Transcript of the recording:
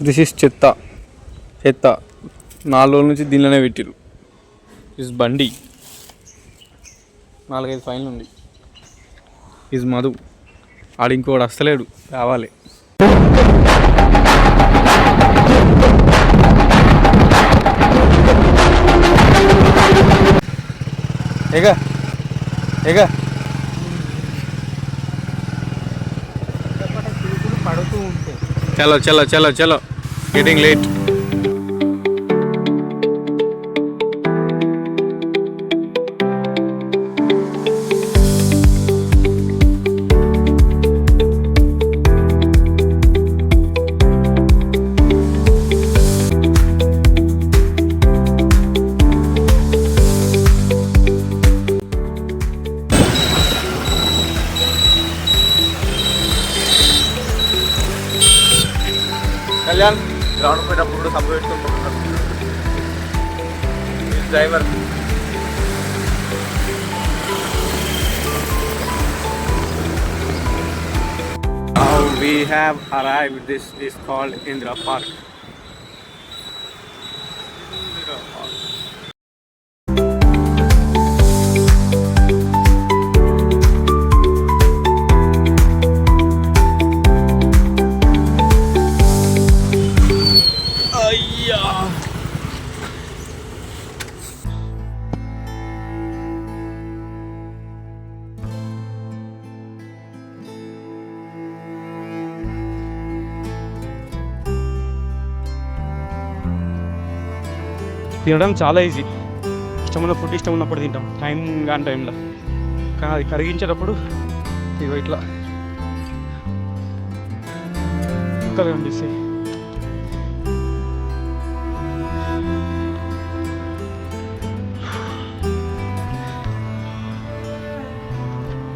This is చెత్త చెత్త 4 రోజుల నుంచి దీనిలోనే పెట్టిరు. ఇస్ బండి 4-5 ఫైన్లు ఉంది. ఇస్ మధు ఆడు ఇంకోడు వస్తలేడు కావాలి. ఏగా ఏగా పడుతూ ఉంటే చలో చలో చలో చలో గెటింగ్ లేట్. కళ్యాణ్ గ్రౌండ్ పోయినప్పుడు సంభవిస్తుంటారు driver. Now we have arrived. This is called Indra Park. తినడం చాలా ఈజీ. ఇష్టమైన ఫుడ్ ఇష్టం ఉన్నప్పుడు తింటాం, టైం కాని టైంలో. కానీ అది కరిగించేటప్పుడు ఇగో ఇట్లా ముక్కలు కనిపిస్తాయి.